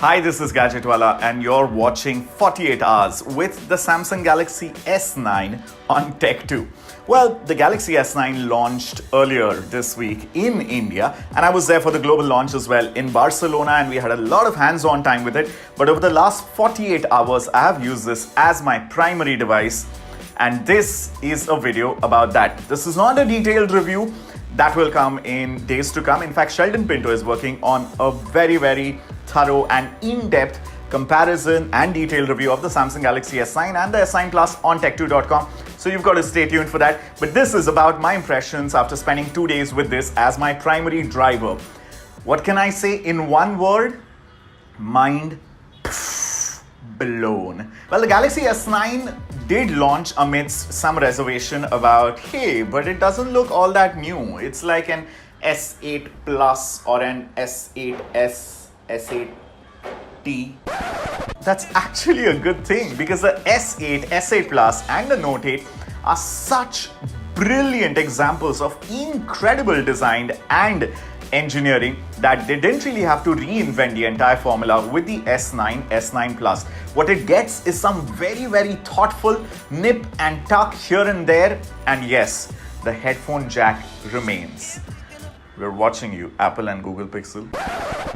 Hi, this is Gadgetwala and you're watching 48 Hours with the Samsung Galaxy S9 on Tech2. Well, the Galaxy S9 launched earlier this week in India and I was there for the global launch as well in Barcelona and we had a lot of hands-on time with it. But over the last 48 hours, I have used this as my primary device and this is a video about that. This is not a detailed review. That will come in days to come. In fact, Sheldon Pinto is working on a very thorough and in-depth comparison and detailed review of the Samsung Galaxy S9 and the S9 Plus on tech2.com. So you've got to stay tuned for that. But this is about my impressions after spending 2 days with this as my primary driver. What can I say in one word? Mind blown. Well, the Galaxy S9 did launch amidst some reservation about, hey, but it doesn't look all that new. It's like an S8 Plus or an S8S, S8T. That's actually a good thing because the S8, S8 Plus and the Note 8 are such brilliant examples of incredible design and engineering that they didn't really have to reinvent the entire formula with the S9, S9 Plus. What it gets is some very thoughtful nip and tuck here and there, and yes, the headphone jack remains. We're watching you, Apple and Google Pixel.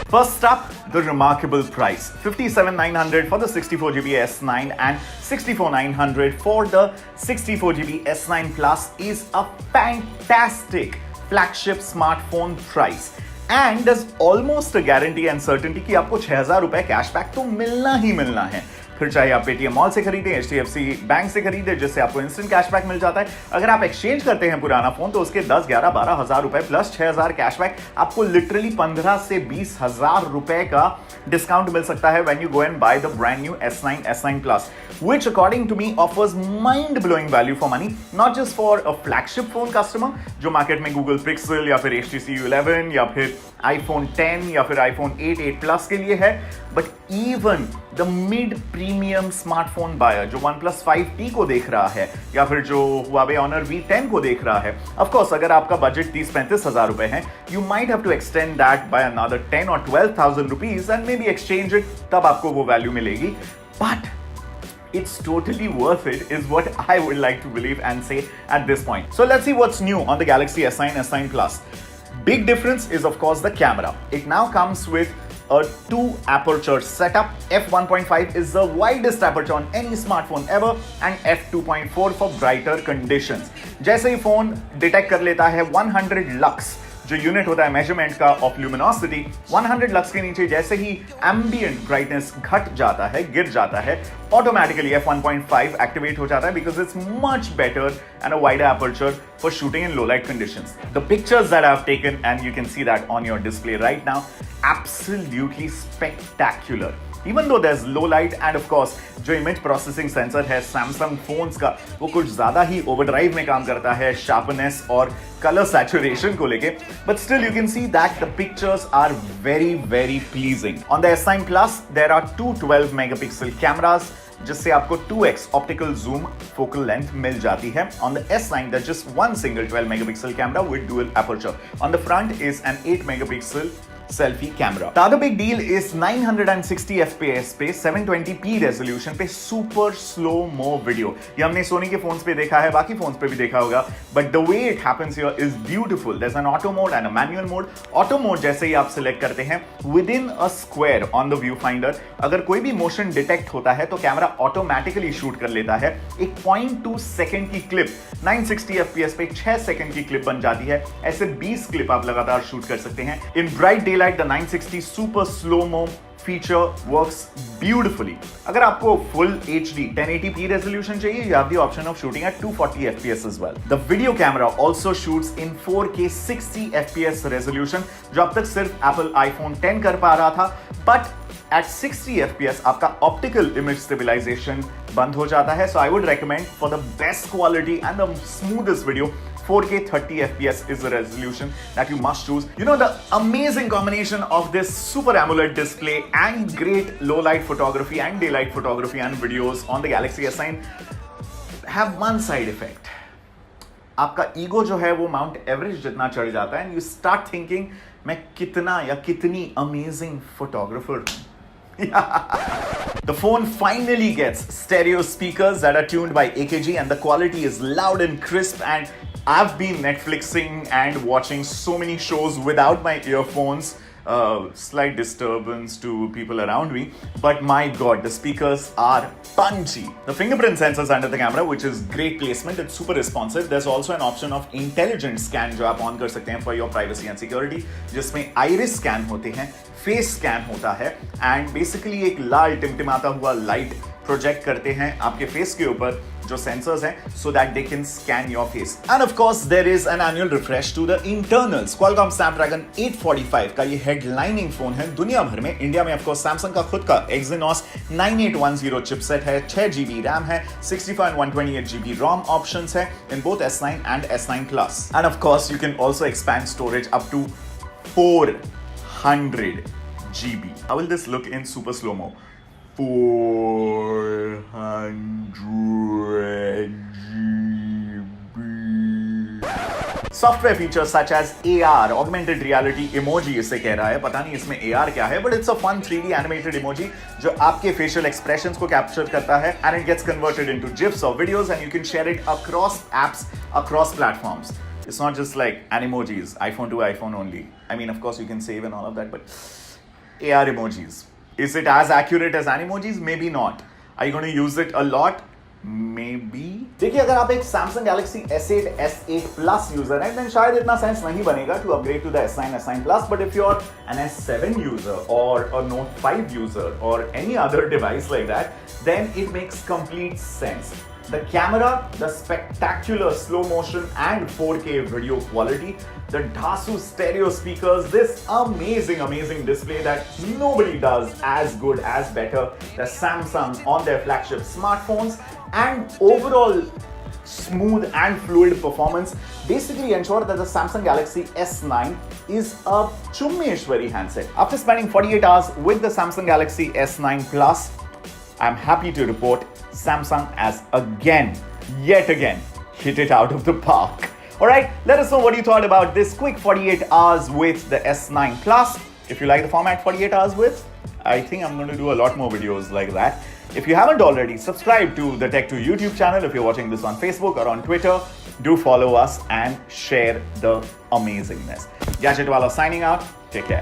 First up, the remarkable price. $57,900 for the 64GB S9 and $64,900 for the 64GB S9 Plus is a fantastic flagship smartphone price and there's almost a guarantee and certainty कि आपको 6,000 रुपए cashback तो मिलना ही मिलना है। फिर चाहे आप पेटीएम मॉल से खरीदें, HDFC बैंक से खरीदें जिससे आपको इंस्टेंट कैशबैक मिल जाता है। अगर आप एक्सचेंज करते हैं पुराना फोन तो उसके 10, 11, 12,000 रुपए प्लस 6,000 कैशबैक आपको लिटरली 15 से 20,000 रुपए का डिस्काउंट मिल सकता है when you go and buy the brand new S9, S9 Plus, which according to me offers mind-blowing value for money, not just for a flagship phone customer जो market में Google Pixel या फिर HTC U11 या फिर iPhone 10 या फिर iPhone 8, 8 Plus के लिए है, but even the mid-premium smartphone buyer जो OnePlus 5T को देख रहा है या फिर जो Huawei Honor V10 को देख रहा है, of course अगर आपका बजट 30-35 हजार रुपए है, you might have to extend that by another 10 or 12,000 rupees and maybe exchange it, तब आपको वो वैल्यू मिलेगी. But it's totally worth it is what I would like to believe and say at this point. So let's see what's new on the Galaxy S9, S9 Plus. Big difference is of course the camera. It now comes with a 2 aperture setup. f1.5 is the widest aperture on any smartphone ever and f2.4 for brighter conditions. जैसे ही phone detect कर लेता है 100 lux जो unit होता है measurement का of luminosity, 100 lux के नीचे जैसे ही एम्बिएंट ब्राइटनेस घट जाता है, गिर जाता है, ऑटोमेटिकली f1.5 एक्टिवेट हो जाता है because it's much better and a wider aperture for shooting in low light conditions. The pictures that I've taken and you can see that on your display right now, absolutely spectacular. Even though there's low light and of course जो image processing sensor है Samsung phones का वो कुछ ज़्यादा ही overdrive में काम करता है sharpness और color saturation को लेके, but still you can see that the pictures are very pleasing. On the S9 Plus there are two 12 megapixel cameras जिससे आपको 2x optical zoom focal length मिल जाती है. On the S9 there's just one single 12 megapixel camera with dual aperture. On the front is an 8 megapixel selfie camera. The other big deal is 960 FPS पे 720p resolution पे super slow mo video. ये हमने सोनी के phones पे देखा है, बाकी phones पे भी देखा होगा, but the way it happens here is beautiful. There's an auto mode and a manual mode. Auto mode जैसे ही आप select करते हैं within a square on the viewfinder, अगर कोई भी motion detect होता है तो कैमरा automatically shoot कर लेता है. एक 0.2 सेकंड की क्लिप 960 FPS पे 6 सेकंड की क्लिप बन जाती है. ऐसे 20 क्लिप आप लगातार शूट कर सकते हैं. In bright daylight the 960 super slow-mo feature works beautifully. अगर आपको full HD 1080p resolution चाहिए, you have the option of shooting at 240 FPS as well. The video camera also shoots in 4K 60 FPS resolution, जो अब तक सिर्फ Apple iPhone 10 कर पा रहा था, but at 60 FPS आपका optical image stabilization बंद हो जाता है. So I would recommend for the best quality and the smoothest video 4K 30 FPS is the resolution that you must choose. You know, the amazing combination of this super AMOLED display and great low light photography and daylight photography and videos on the Galaxy S9 have one side effect. आपका ego जो है वो mount Everest जितना चढ़ जाता है and you start thinking मैं कितना या कितनी अमेजिंग फोटोग्राफर हूं. The phone finally gets stereo speakers that are tuned by AKG, and the quality is loud and crisp, and I've been Netflixing and watching so many shows without my earphones. Slight disturbance to people around me, but my god, the speakers are punchy. The fingerprint sensors under the camera, which is great placement, it's super responsive. There's also an option of intelligent scan जो आप on कर सकते हैं for your privacy and security, जिसमें iris scan होते हैं, face scan होता है, and basically एक लाल टिमटिमाता हुआ लाइट प्रोजेक्ट करते हैं आपके फेस के ऊपर जो सेंसर्स हैं, so that they can scan your face. And of course there is an annual refresh to the internals. Qualcomm Snapdragon 845 का ये हेडलाइनिंग फोन है दुनिया भर में. इंडिया में of course Samsung का खुद का Exynos 9810 चिपसेट है, 6GB RAM है, 64 and 128GB ROM options है in both S9 and S9 Plus. And of course you can also expand storage up to 400GB. How will this look in super slow-mo? 400GB. Software features such as AR, augmented reality emoji इसे कह रहा है, पता नहीं इसमें AR क्या है, but it's a fun 3D animated emoji जो आपके facial expressions को capture करता है, and it gets converted into GIFs or videos, and you can share it across apps, across platforms. It's not just like animojis, iPhone to iPhone only. I mean, of course you can save and all of that, but AR emojis. Is it as accurate as animojis? Maybe not. Are you going to use it a lot? Maybe. देखिए, अगर आप एक Samsung Galaxy S8, S8 Plus user हैं, then शायद इतना sense नहीं बनेगा to upgrade to the S9, S9 Plus. But if you're an S7 user or a Note 5 user or any other device like that, then it makes complete sense. The camera, the spectacular slow motion and 4K video quality, the Dasu stereo speakers, this amazing display that nobody does as good as better the Samsung on their flagship smartphones, and overall smooth and fluid performance basically ensure that the Samsung Galaxy S9 is a Chummeshwari handset. After spending 48 hours with the Samsung Galaxy S9 Plus, I'm happy to report Samsung has yet again, hit it out of the park. Alright, let us know what you thought about this quick 48 hours with the S9 Plus. If you like the format 48 hours with, I think I'm going to do a lot more videos like that. If you haven't already, subscribe to the Tech2 YouTube channel. If you're watching this on Facebook or on Twitter, do follow us and share the amazingness. Gadgetwala signing out. Take care.